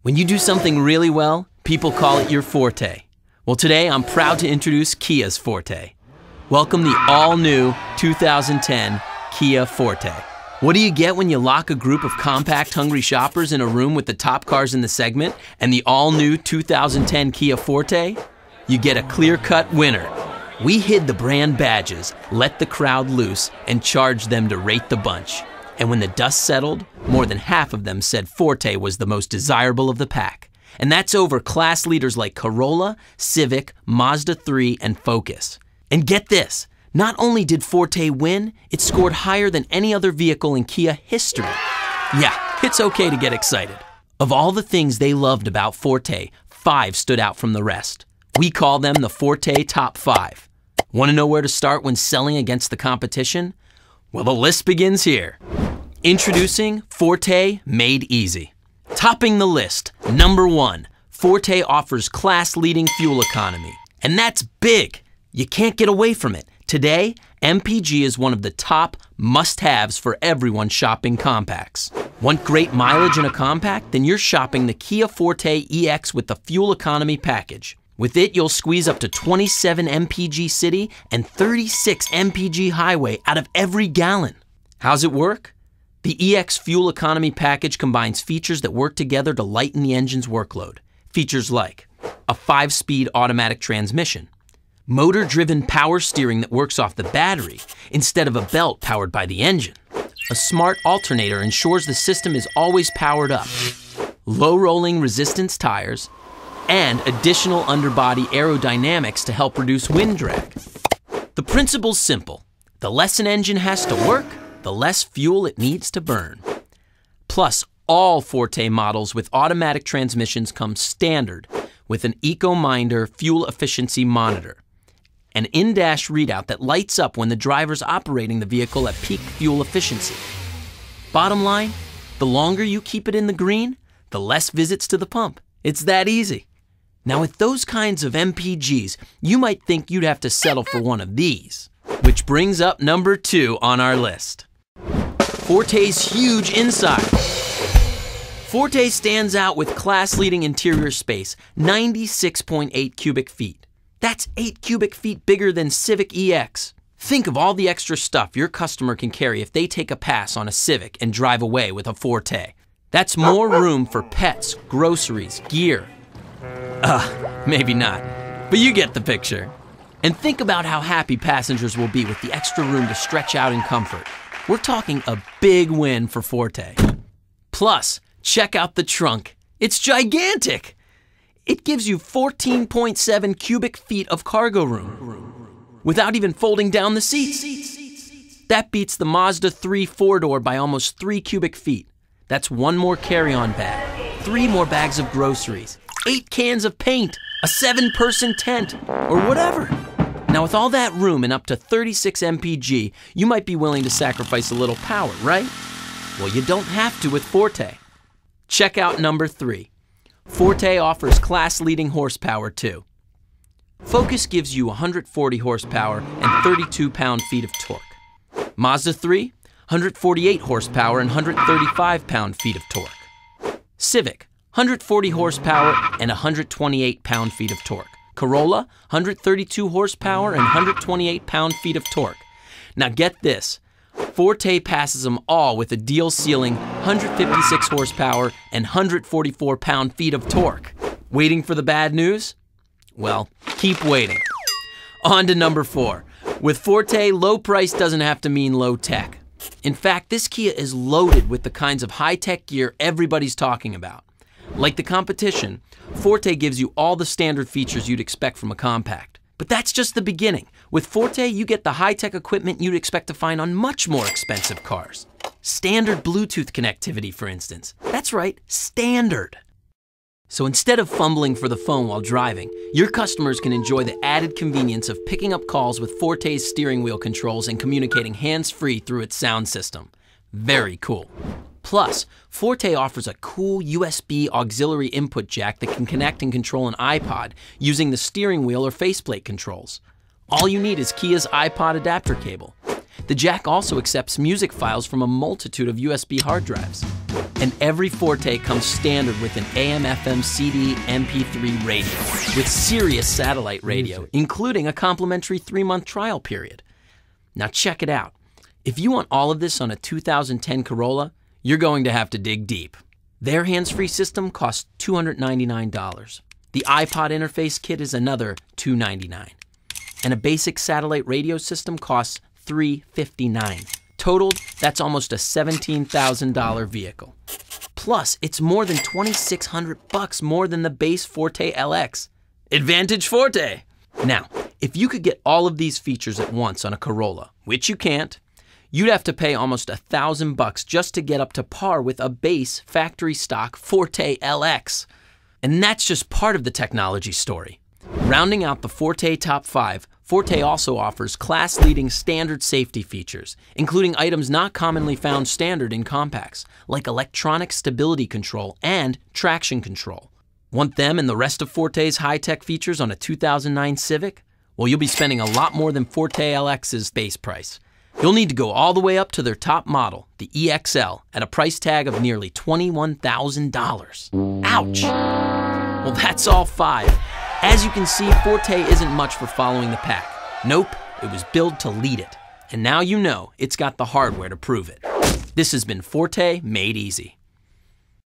When you do something really well, people call it your forte. Well, today I'm proud to introduce Kia's Forte. Welcome the all-new 2010 Kia Forte. What do you get when you lock a group of compact, hungry shoppers in a room with the top cars in the segment and the all-new 2010 Kia Forte? You get a clear-cut winner. We hid the brand badges, let the crowd loose, and charged them to rate the bunch. And when the dust settled, more than half of them said Forte was the most desirable of the pack. And that's over class leaders like Corolla, Civic, Mazda 3, and Focus. And get this, not only did Forte win, it scored higher than any other vehicle in Kia history. Yeah, it's okay to get excited. Of all the things they loved about Forte, 5 stood out from the rest. We call them the Forte Top 5. Want to know where to start when selling against the competition? Well, the list begins here. Introducing Forte Made Easy. Topping the list, number 1, Forte offers class-leading fuel economy. And that's big. You can't get away from it. Today, MPG is one of the top must-haves for everyone shopping compacts. Want great mileage in a compact? Then you're shopping the Kia Forte EX with the fuel economy package. With it, you'll squeeze up to 27 MPG city and 36 MPG highway out of every gallon. How's it work? The EX fuel economy package combines features that work together to lighten the engine's workload. Features like a 5-speed automatic transmission, motor-driven power steering that works off the battery instead of a belt powered by the engine. A smart alternator ensures the system is always powered up. Low rolling resistance tires, and additional underbody aerodynamics to help reduce wind drag. The principle's simple. The less an engine has to work, the less fuel it needs to burn. Plus, all Forte models with automatic transmissions come standard with an EcoMinder fuel efficiency monitor, an in-dash readout that lights up when the driver's operating the vehicle at peak fuel efficiency. Bottom line, the longer you keep it in the green, the less visits to the pump. It's that easy. Now with those kinds of MPGs, you might think you'd have to settle for one of these. Which brings up number 2 on our list. Forte's huge inside. Forte stands out with class-leading interior space, 96.8 cubic feet. That's 8 cubic feet bigger than Civic EX. Think of all the extra stuff your customer can carry if they take a pass on a Civic and drive away with a Forte. That's more room for pets, groceries, gear. Maybe not, but you get the picture. And think about how happy passengers will be with the extra room to stretch out in comfort. We're talking a big win for Forte. Plus, check out the trunk. It's gigantic. It gives you 14.7 cubic feet of cargo room without even folding down the seats. That beats the Mazda 3 4-door by almost 3 cubic feet. That's 1 more carry-on bag, 3 more bags of groceries, 8 cans of paint, a 7-person tent, or whatever. Now with all that room and up to 36 MPG, you might be willing to sacrifice a little power, right? Well, you don't have to with Forte. Check out number 3. Forte offers class-leading horsepower too. Focus gives you 140 horsepower and 32 pound-feet of torque. Mazda 3, 148 horsepower and 135 pound-feet of torque. Civic, 140 horsepower and 128 pound-feet of torque. Corolla, 132 horsepower and 128 pound-feet of torque. Now get this, Forte passes them all with a deal-sealing 156 horsepower and 144 pound-feet of torque. Waiting for the bad news? Well, keep waiting. On to number 4. With Forte, low price doesn't have to mean low tech. In fact, this Kia is loaded with the kinds of high-tech gear everybody's talking about. Like the competition, Forte gives you all the standard features you'd expect from a compact. But that's just the beginning. With Forte, you get the high-tech equipment you'd expect to find on much more expensive cars. Standard Bluetooth connectivity, for instance. That's right, standard. So instead of fumbling for the phone while driving, your customers can enjoy the added convenience of picking up calls with Forte's steering wheel controls and communicating hands-free through its sound system. Very cool. Plus, Forte offers a cool USB auxiliary input jack that can connect and control an iPod using the steering wheel or faceplate controls. All you need is Kia's iPod adapter cable. The jack also accepts music files from a multitude of USB hard drives. And every Forte comes standard with an AM/FM CD MP3 radio with Sirius satellite radio, including a complimentary 3-month trial period. Now check it out. If you want all of this on a 2010 Corolla, you're going to have to dig deep. Their hands-free system costs $299. The iPod interface kit is another $299. And a basic satellite radio system costs $359. Totaled, that's almost a $17,000 vehicle. Plus, it's more than $2,600 more than the base Forte LX. Advantage Forte! Now, if you could get all of these features at once on a Corolla, which you can't, you'd have to pay almost $1,000 just to get up to par with a base factory stock Forte LX. And that's just part of the technology story. Rounding out the Forte top 5, Forte also offers class-leading standard safety features, including items not commonly found standard in compacts, like electronic stability control and traction control. Want them and the rest of Forte's high-tech features on a 2009 Civic? Well, you'll be spending a lot more than Forte LX's base price. You'll need to go all the way up to their top model, the EXL, at a price tag of nearly $21,000. Ouch! Well, that's all 5. As you can see, Forte isn't much for following the pack. Nope, it was built to lead it. And now you know it's got the hardware to prove it. This has been Forte Made Easy.